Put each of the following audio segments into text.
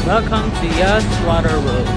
Welcome to Yas Water World.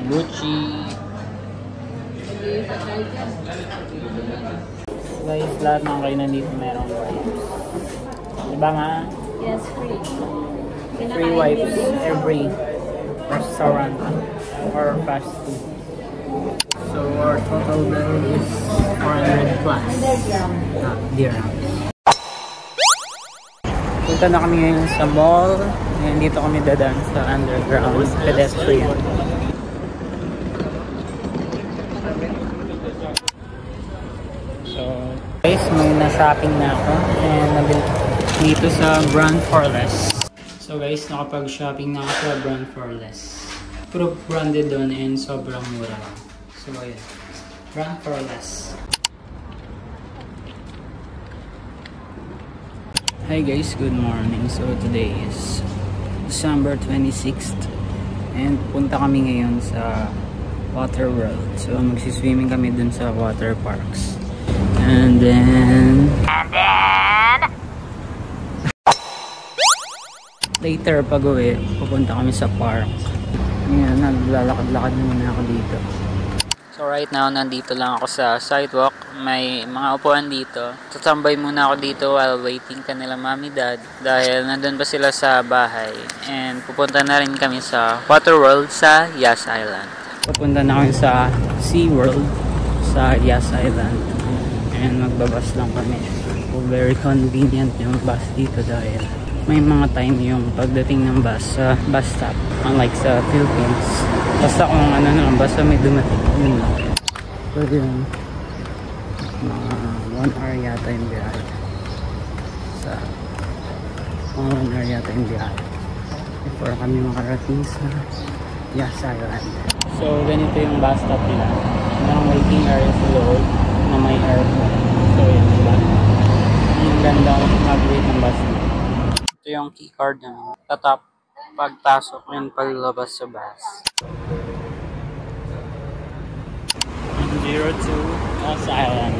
Gucci. Guys, lahat ng kainan dito merong wipes. Diba nga? Yes, free. Free wipes every restaurant or fast food. So our total bill is 400 plus dirhams. Punta na kami ngayon sa mall. Ngayon dito kami dadaan sa underground pedestrian. So guys, may na-shopping na ako and nabili dito sa Brand for Less. So guys, nakapag-shopping na ako sa Brand for Less. Puro branded doon and sobrang mura. So ayan, Brand for Less. Hi guys, good morning. So today is December 26th and punta kami ngayon sa Water World. So magsiswimming kami dun sa water parks. And then later pag uwi, pupunta kami sa park. Ngayon, naglalakad-lakad muna ako dito. So right now, nandito lang ako sa sidewalk. May mga upuan dito. Tatambay muna ako dito while waiting kanila mami dad. Dahil nandun pa sila sa bahay. And pupunta na rin kami sa Water World sa Yas Island. Pupunta na kami sa Sea World sa Yas Island. And magbabas lang kami. So, very convenient yung bus dito dahil may mga time yung pagdating ng bus sa bus stop. Unlike sa Philippines. Basta kung ano na, basta may dumating. Yun lang. Pwede yung mga 1 hour yata yung biyahe. Mga 1 hour yata yung biyahe. Before kami makarating sa Yas Island. So, ganito yung bus stop nila. Ang waiting area sa loob na may aircon. So, yun diba? Ang ganda mag-wait ng bus nila. Ito yung keycard namin. Tatap pagpasok and paglabas sa bus. 02 Yas Island.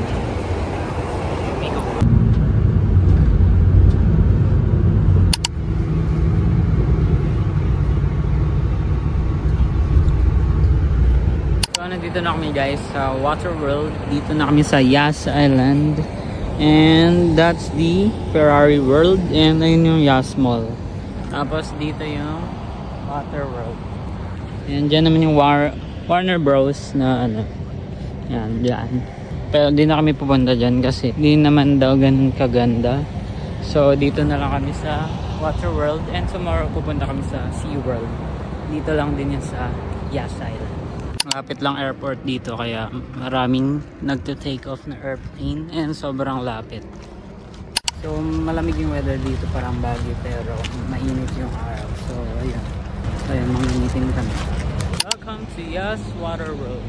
So, nandito na kami guys sa Water World. Dito na kami sa Yas Island. And that's the Ferrari World. And ayun yung Yas Mall. Tapos dito yung Water World. And dyan naman yung Warner Bros na ano. Yan, dyan. Pero di na kami pupunta dyan kasi di naman daw ganun kaganda. So dito na lang kami sa Water World. And tomorrow pupunta kami sa Sea World. Dito lang din yan sa Yas Island. Malapit lang airport dito kaya maraming nagto-take off na airplane and sobrang lapit. So malamig yung weather dito, parang Baguio pero mainit yung araw. So ayun. Ayun, manginitin kami. Welcome to Yas Water World.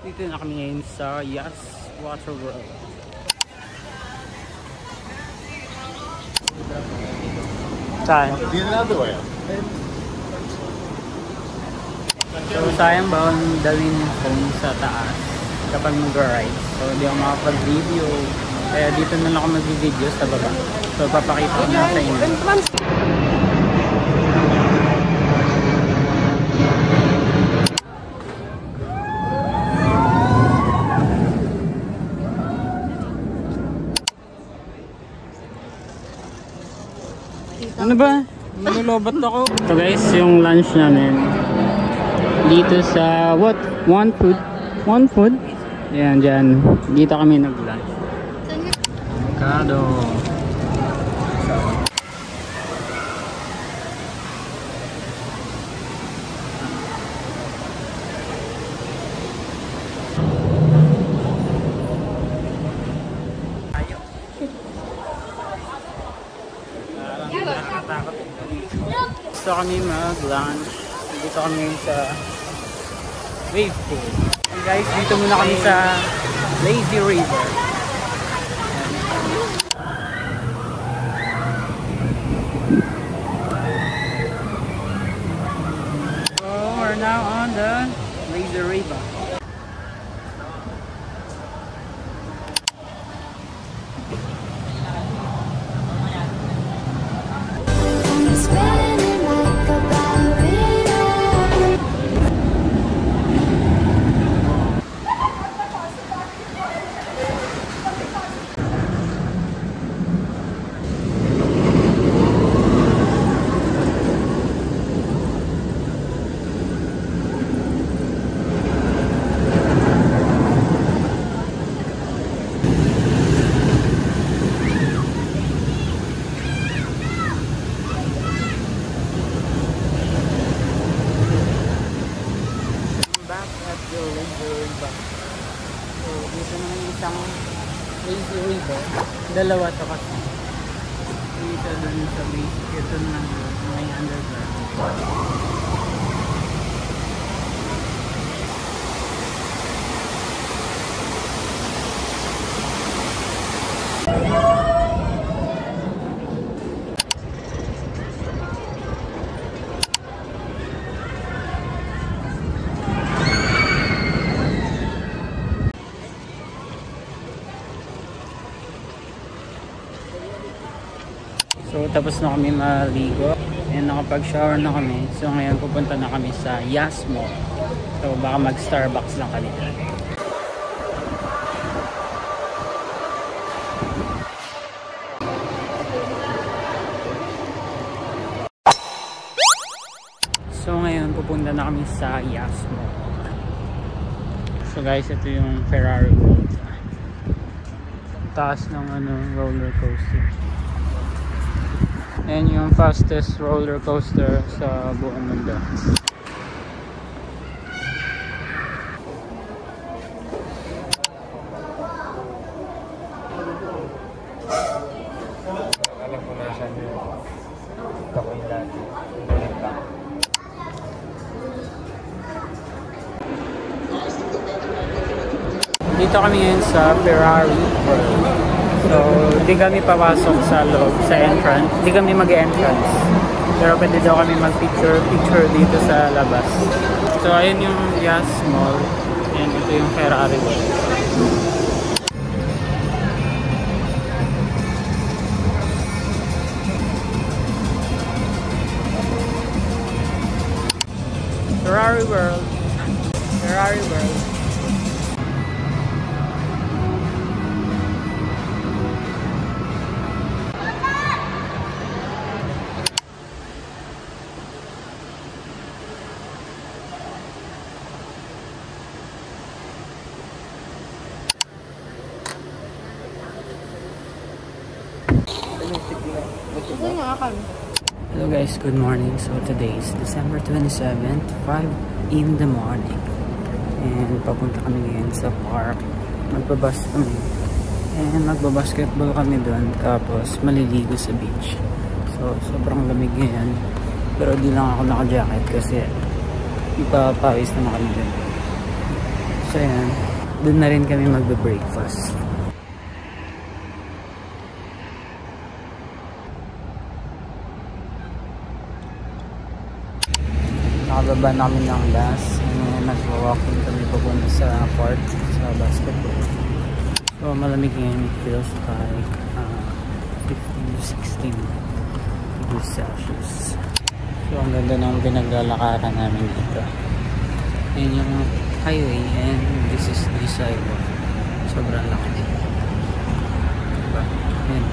Dito na kami ngayon sa Yas Water World. Saan? So sayang ba kung dalhin yung phone sa taas kapag mag-ride? So hindi ako makapag-video. Kaya dito na lang ako mag-video sa baba. So papakita ko na sa inyo. Ano ba? Malulobot ako. So guys, yung lunch namin dito sa One Food. Ayan, dyan. Dito kami nag-lunch. Avocado. Gusto kami mag-lunch. Dito kami sa wave pool. And guys, dito muna kami sa Lazy River. So we're now on the Lazy River. So, dito naman yung isang Lazy River. Dalawa to kasi. Dito dun sa base. Ito naman may underground. So tapos na kami maligo and nakapag-shower na kami. So ngayon pupunta na kami sa Yas Mall. So baka mag-Starbucks lang kami dyan. So ngayon pupunta na kami sa Yas Mall. So guys, ito yung Ferrari World. Taas ng roller coaster. And yung fastest roller coaster sa buong mundo. Alam ko na siya yung takoy natin. Dito kami ngayon sa Ferrari World. So, di kami papasok sa loob, sa entrance. Di kami mag-entrance. Pero pwede daw kami mag-picture dito sa labas. So, ayun yung Yas Mall. And ito yung Ferrari World. Ferrari World. Ferrari World. Hello guys, good morning. So today is December 27th, 5 in the morning. And papunta kami ngayon sa park. Magbabas kami. And magbabasketball kami doon. Tapos maliligo sa beach. So sobrang lamig ngayon. Pero di lang ako naka-jacket kasi ipapawis naman kami doon. So yan, doon na rin kami magbe-breakfast. Bababa na kami ng bus and nag-walking kami papunta sa court sa basketball. So malamig ngayon, it feels like 15 to 16 degrees Celsius. So ang ganda ng pinaglalakaran namin dito. Yan yung highway and this is the sidewalk. Sobrang laki din. Diba? Yan.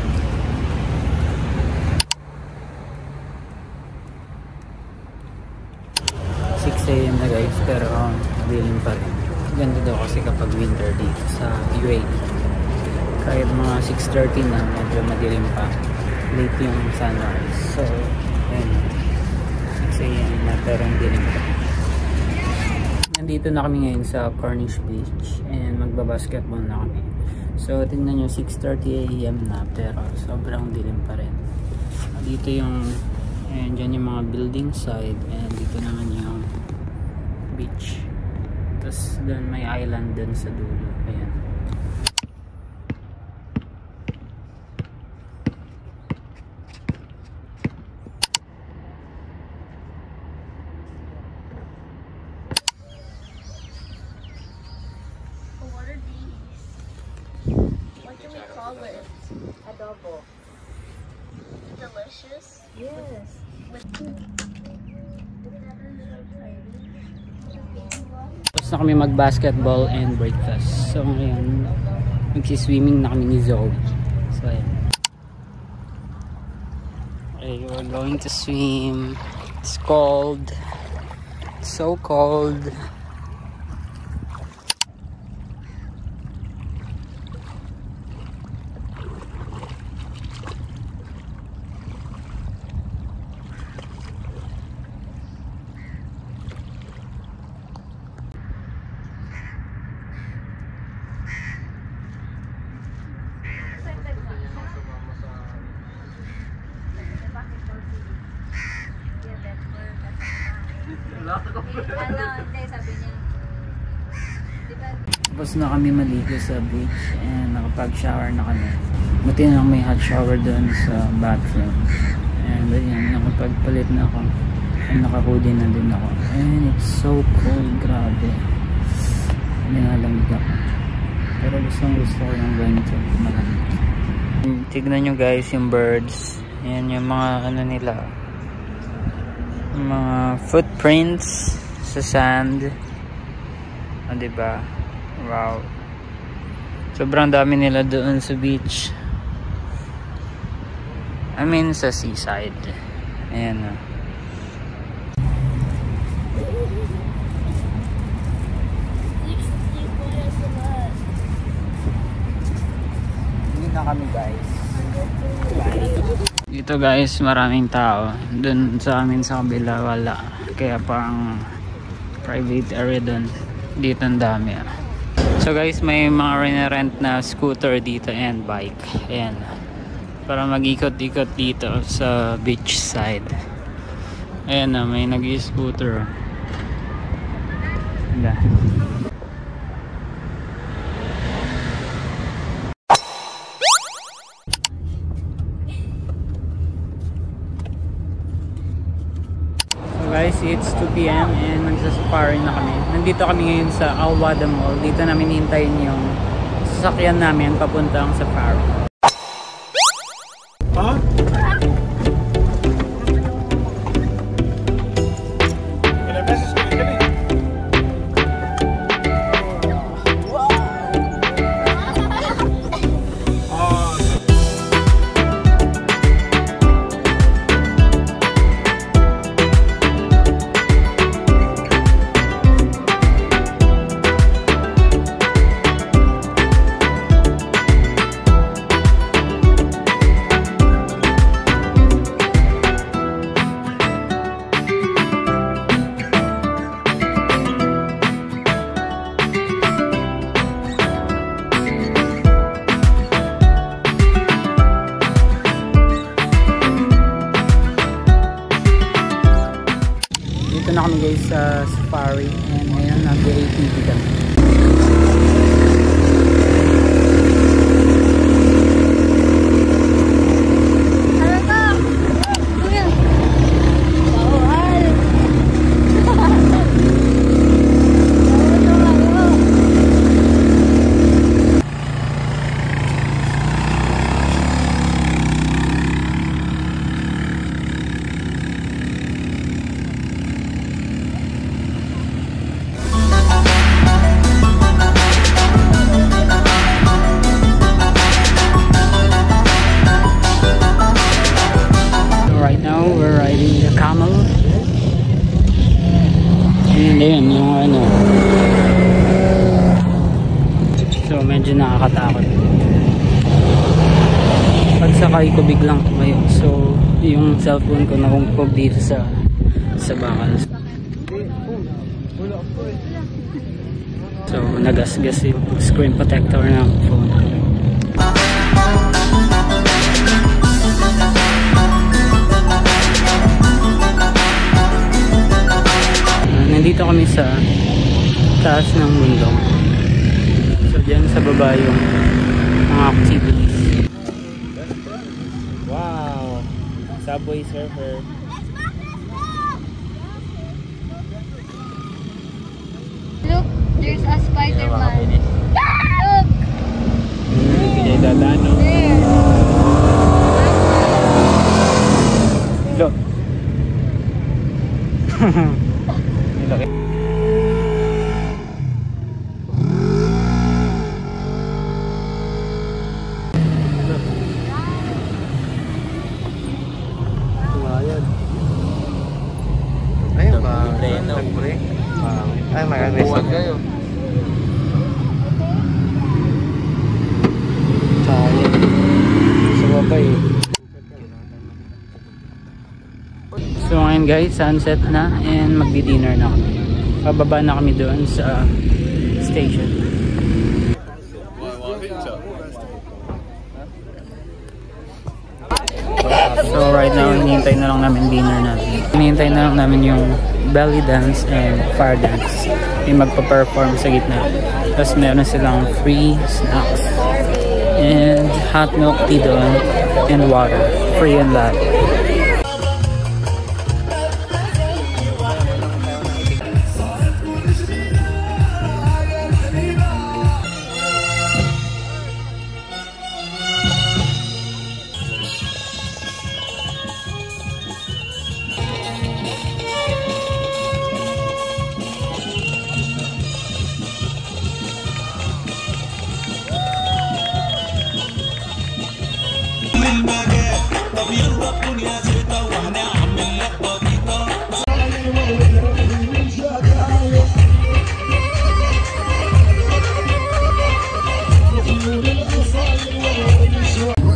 6 AM na guys, pero dilim pa rin. Ganda daw kasi kapag winter dito sa UAE. Kahit mga 6:30 na, medyo madilim pa. Late yung sunrise. So, ayun. 6 AM na, pero dilim pa. Nandito na kami ngayon sa Corniche Beach and magbabasketball na kami. So, tingnan nyo, 6:30 AM na, pero sobrang dilim pa rin. Dito yung, ayan, dyan yung mga building side and dito naman yung beach. Tapos doon may island doon sa dulo. Ayan. What are these? What do we call it? Adobo. Delicious? Yes. With Tapos na kami mag-basketball and breakfast. So ngayon, magsiswimming na kami ni Zoe. So ayan. Okay, we're going to swim. It's cold. It's so cold. Hindi, sabi niya. Diba? Tapos na kami maligo sa beach and nakapag-shower na kami. Buti na lang may hot shower doon sa bathroom. And ayan, nakapagpalit na ako. And naka-hoodie na din ako. And it's so cold, grabe. Nilalamig ako. Pero gusto ko yung ganito. Malamig. Tignan nyo guys yung birds. Ayan yung mga ano nila. Mga footprints sa sand. O diba? Wow. Sobrang dami nila doon sa beach. I mean sa seaside. Ayan o. Hindi na kami guys. Dito guys, maraming tao. Doon sa amin sa kabila wala. Kaya pang private area doon. Dito ang dami. So guys, may mga rent na scooter dito and bike. Ayan. Para mag-ikot-ikot dito sa beach side. Ayan na, may nag-i-scooter. Ayan. Guys, it's 2 PM and magsasafari na kami. Nandito kami ngayon sa Al Wada Mall. Dito namin hintayin yung sasakyan namin papuntang safari. Huh? Dito na kami guys sa safari and ngayon nag-ATV kami. medyo nakakatakot. Pagsakay ko biglang tumayo. So, yung cellphone ko nakumpog dito sa bakal. So, nagasgas yung screen protector ng phone ko. Nandito kami sa taas ng bundok. So, dyan sa baba yung mga activities. Wow! Subway surfer. Look, there's a Spider-Man. Look! Kaya dadano. There. Look. Laki. Ayun ba? Nagpre? Ay, mag-agresan kayo. Sayang. Sa baba eh. So ngayon guys, sunset na and magdi-dinner na kami. Pababa na kami doon sa station. So right now, hinihintay na lang namin dinner natin. Hinihintay na lang namin yung belly dance and fire dance. Yung magpa-perform sa gitna. Tapos meron silang free snacks. And hot milk tea doon. And water. Free and lahat.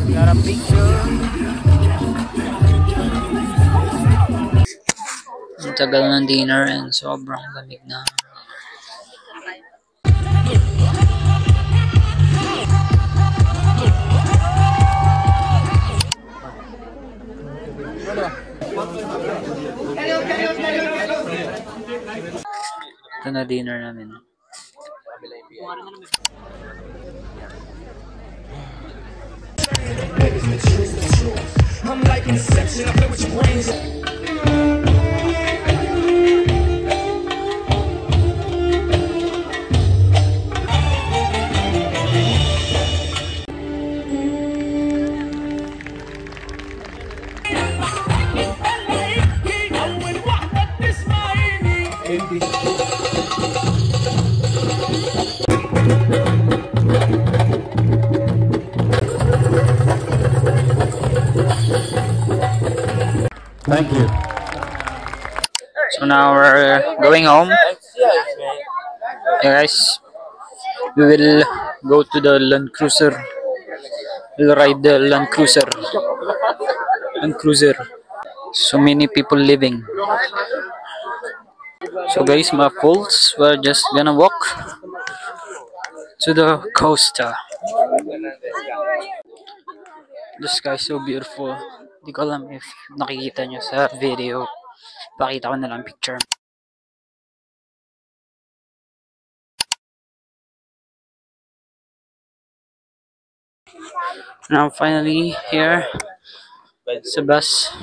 Got a picture. Ang tagal ng dinner and sobrang lamig na. Ito na dinner namin. I'm like Inception, I play with your brains. Thank you. So now we're going home. Yeah, guys, we will go to the Land Cruiser. We'll ride the Land Cruiser. Land Cruiser. So many people living. So guys, my folks, we're just gonna walk to the costa. The sky is so beautiful. Hindi ko alam if nakikita nyo sa video. Pakita ko na lang picture. Now finally here sa bus.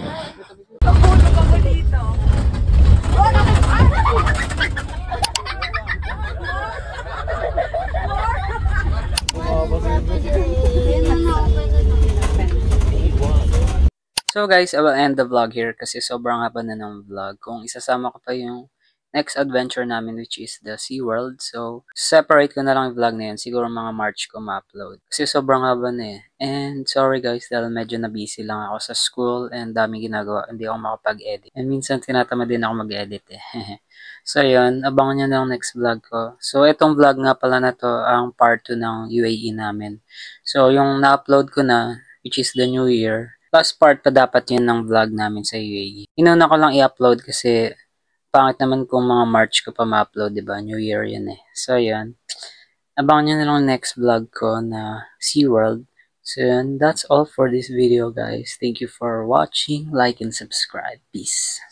So guys, I will end the vlog here kasi sobrang haba na ng vlog. Kung isasama ko pa yung next adventure namin, which is the SeaWorld. So, separate ko na lang yung vlog na yun. Siguro mga March ko ma-upload. Kasi sobrang haba na eh. And sorry guys, dahil medyo na busy lang ako sa school and daming ginagawa. Hindi ako makapag-edit. And minsan tinatamad din ako mag-edit eh. So, yun. Abangan nyo na yung next vlog ko. So, itong vlog nga pala na to, ang part 2 ng UAE namin. So, yung na-upload ko na, which is the New Year, last part pa dapat yun ng vlog namin sa UAE. Inuna ko lang i-upload kasi pangit naman kung mga March ko pa ma-upload, diba? New Year yun eh. So, yun. Abangan nyo na lang next vlog ko na SeaWorld. So, yun. That's all for this video, guys. Thank you for watching. Like and subscribe. Peace.